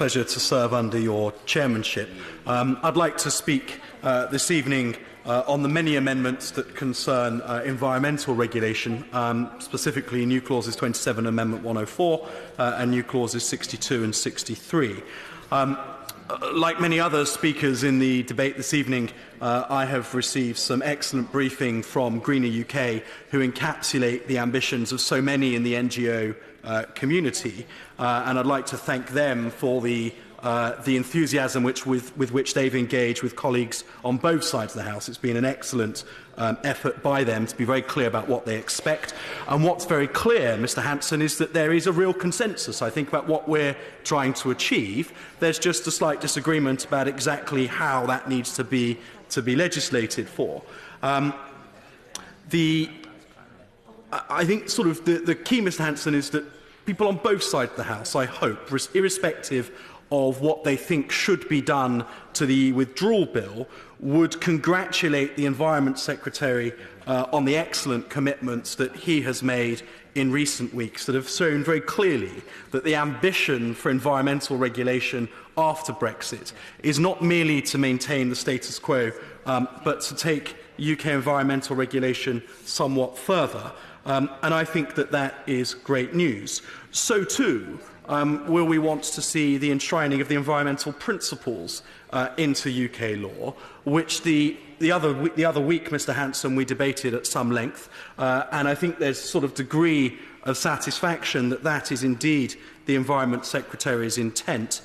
pleasure to serve under your chairmanship. I'd like to speak this evening on the many amendments that concern environmental regulation, specifically new clauses 27 Amendment 104 and new clauses 62 and 63. Like many other speakers in the debate this evening, I have received some excellent briefing from Greener UK, who encapsulate the ambitions of so many in the NGO community, and I'd like to thank them for the enthusiasm with which they've engaged with colleagues on both sides of the House. It's been an excellent effort by them to be very clear about what they expect. And what's very clear, Mr Hanson, is that there is a real consensus, I think, about what we're trying to achieve. There's just a slight disagreement about exactly how that needs to be legislated for. I think sort of the key, Mr Hanson, is that people on both sides of the House, I hope, irrespective of what they think should be done to the withdrawal bill, would congratulate the Environment Secretary on the excellent commitments that he has made in recent weeks that have shown very clearly that the ambition for environmental regulation after Brexit is not merely to maintain the status quo, but to take UK environmental regulation somewhat further. And I think that that is great news. So too will we want to see the enshrining of the environmental principles into UK law, which the other week, Mr Hanson, we debated at some length, and I think there's sort of degree of satisfaction that that is indeed the Environment Secretary's intent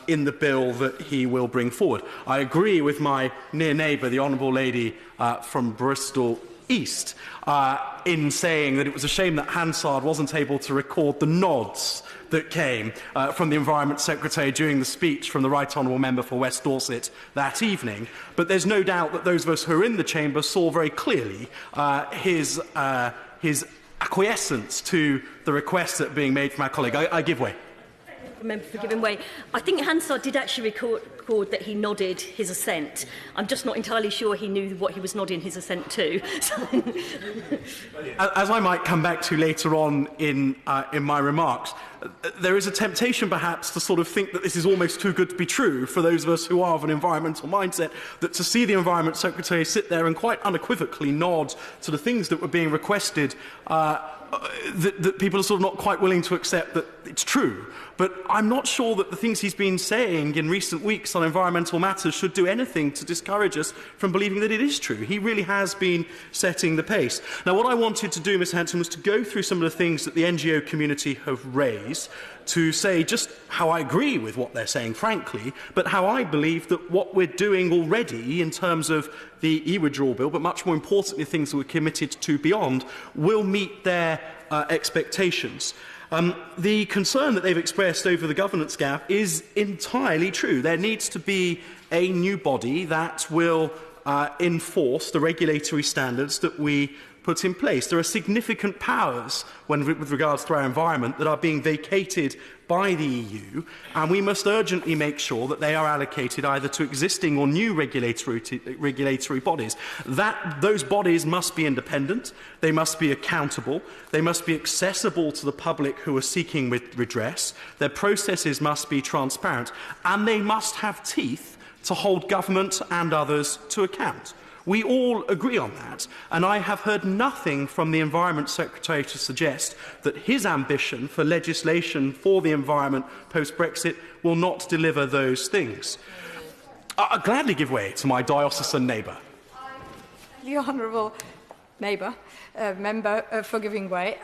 in the bill that he will bring forward. I agree with my near neighbour, the Honourable Lady from Bristol East, in saying that it was a shame that Hansard wasn't able to record the nods that came from the Environment Secretary during the speech from the Right Honourable Member for West Dorset that evening. But there's no doubt that those of us who are in the chamber saw very clearly his acquiescence to the requests that are being made from our colleague. I give way. Member for giving way. I think Hansard did actually record that he nodded his assent. I'm just not entirely sure he knew what he was nodding his assent to. As I might come back to later on in my remarks, there is a temptation perhaps to sort of think that this is almost too good to be true for those of us who are of an environmental mindset, that to see the Environment Secretary sit there and quite unequivocally nod to the things that were being requested, that people are sort of not quite willing to accept that it's true. But I'm not sure that the things he's been saying in recent weeks on environmental matters should do anything to discourage us from believing that it is true. He really has been setting the pace. Now, what I wanted to do, Ms Hanson, was to go through some of the things that the NGO community have raised, to say just how I agree with what they're saying, frankly, but how I believe that what we're doing already in terms of the e-withdrawal bill, but much more importantly, things that we're committed to beyond, will meet their expectations. The concern that they've expressed over the governance gap is entirely true. There needs to be a new body that will enforce the regulatory standards that we put in place. There are significant powers with regards to our environment that are being vacated by the EU, and we must urgently make sure that they are allocated either to existing or new regulatory bodies. Those bodies must be independent, they must be accountable, they must be accessible to the public who are seeking redress, their processes must be transparent, and they must have teeth to hold government and others to account. We all agree on that, and I have heard nothing from the Environment Secretary to suggest that his ambition for legislation for the environment post-Brexit will not deliver those things. I'll gladly give way to my diocesan neighbour. The Honourable Member for giving way.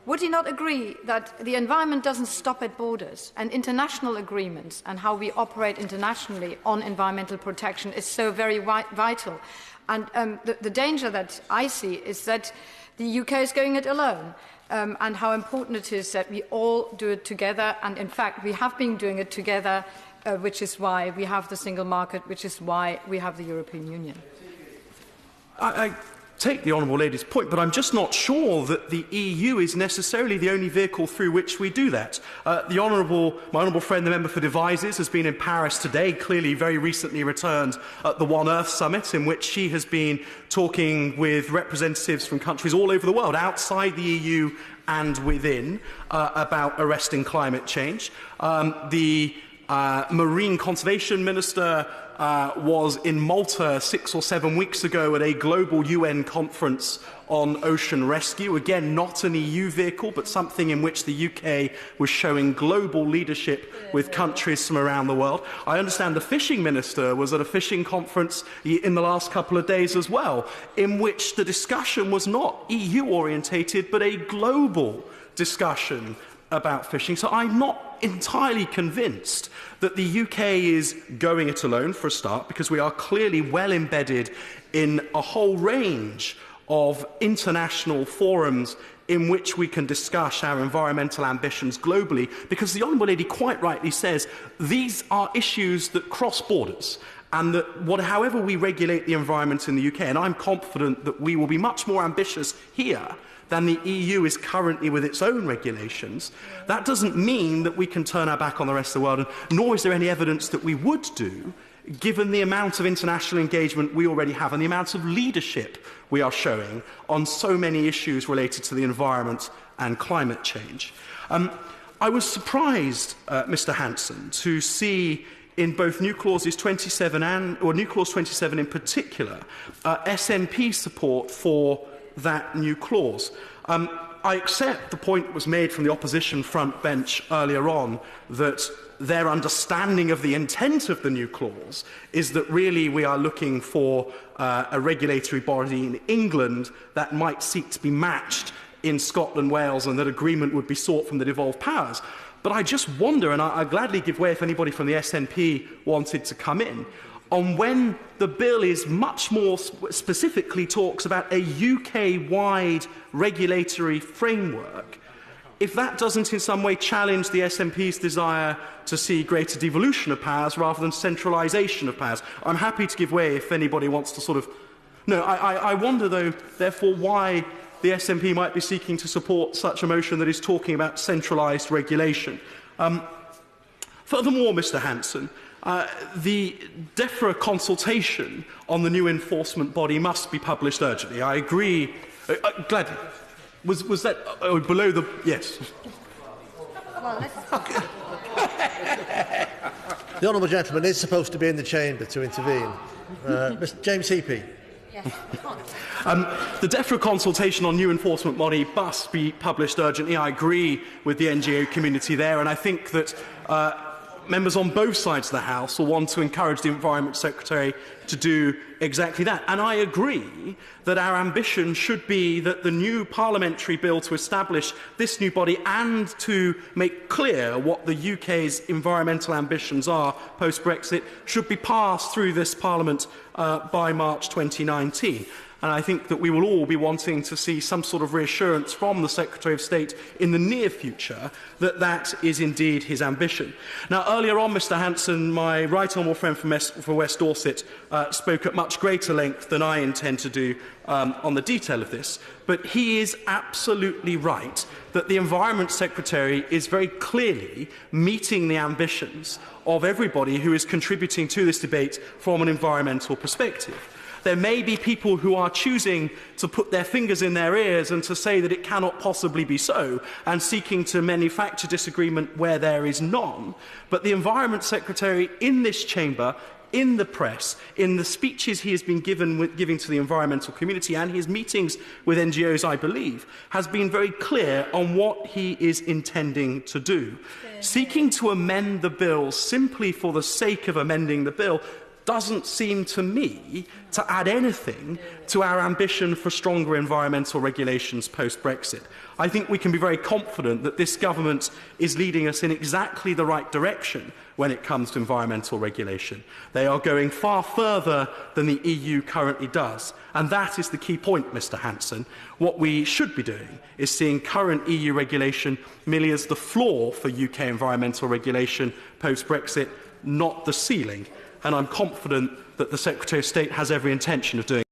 Would he not agree that the environment doesn't stop at borders, and international agreements and how we operate internationally on environmental protection is so very vital? And the danger that I see is that the UK is going it alone, and how important it is that we all do it together. And in fact, we have been doing it together, which is why we have the single market, which is why we have the European Union. take the Honourable Lady's point, but I'm just not sure that the EU is necessarily the only vehicle through which we do that. My honourable friend, the member for Devizes, has been in Paris today, clearly very recently returned at the One Earth Summit, in which she has been talking with representatives from countries all over the world, outside the EU and within, about arresting climate change. The Marine Conservation Minister was in Malta 6 or 7 weeks ago at a global UN conference on ocean rescue. Again, not an EU vehicle, but something in which the UK was showing global leadership with countries from around the world. I understand the fishing minister was at a fishing conference in the last couple of days as well, in which the discussion was not EU-orientated, but a global discussion about fishing. So I'm not entirely convinced that the UK is going it alone, for a start, because we are clearly well embedded in a whole range of international forums in which we can discuss our environmental ambitions globally, because the Honourable Lady quite rightly says these are issues that cross borders, and that however we regulate the environment in the UK, and I'm confident that we will be much more ambitious here than the EU is currently with its own regulations, that doesn't mean that we can turn our back on the rest of the world, and nor is there any evidence that we would do, given the amount of international engagement we already have and the amount of leadership we are showing on so many issues related to the environment and climate change. I was surprised, Mr. Hanson, to see in both new clauses 27 or new clause 27 in particular, SNP support for that new clause. I accept the point that was made from the opposition front bench earlier on that their understanding of the intent of the new clause is that really we are looking for a regulatory body in England that might seek to be matched in Scotland, Wales, and that agreement would be sought from the devolved powers. But I just wonder, and I'd gladly give way if anybody from the SNP wanted to come in, on when the bill is much more specifically talks about a UK-wide regulatory framework, if that doesn't in some way challenge the SNP's desire to see greater devolution of powers rather than centralisation of powers. I'm happy to give way if anybody wants to sort of... No, I wonder, though, therefore, why the SNP might be seeking to support such a motion that is talking about centralised regulation. Furthermore, Mr. Hanson, the DEFRA consultation on the new enforcement body must be published urgently. I agree. Gladly. Was that below the... Yes. Well, The honourable gentleman is supposed to be in the chamber to intervene. Mr. James Heappey. yes. The DEFRA consultation on new enforcement body must be published urgently. I agree with the NGO community there, and I think that members on both sides of the House will want to encourage the Environment Secretary to do exactly that. And I agree that our ambition should be that the new parliamentary bill to establish this new body and to make clear what the UK's environmental ambitions are post-Brexit should be passed through this Parliament by March 2019. And I think that we will all be wanting to see some sort of reassurance from the Secretary of State in the near future that that is indeed his ambition. Now, earlier on, Mr. Hanson, my right honourable friend from West Dorset, spoke at much greater length than I intend to do on the detail of this. But he is absolutely right that the Environment Secretary is very clearly meeting the ambitions of everybody who is contributing to this debate from an environmental perspective. There may be people who are choosing to put their fingers in their ears and to say that it cannot possibly be so, and seeking to manufacture disagreement where there is none. But the Environment Secretary in this chamber, in the press, in the speeches he has been giving to the environmental community and his meetings with NGOs, I believe, has been very clear on what he is intending to do. Seeking to amend the bill simply for the sake of amending the bill doesn't seem to me to add anything to our ambition for stronger environmental regulations post-Brexit. I think we can be very confident that this government is leading us in exactly the right direction when it comes to environmental regulation. They are going far further than the EU currently does. And that is the key point, Mr. Hanson. What we should be doing is seeing current EU regulation merely as the floor for UK environmental regulation post-Brexit, not the ceiling. And I'm confident that the Secretary of State has every intention of doing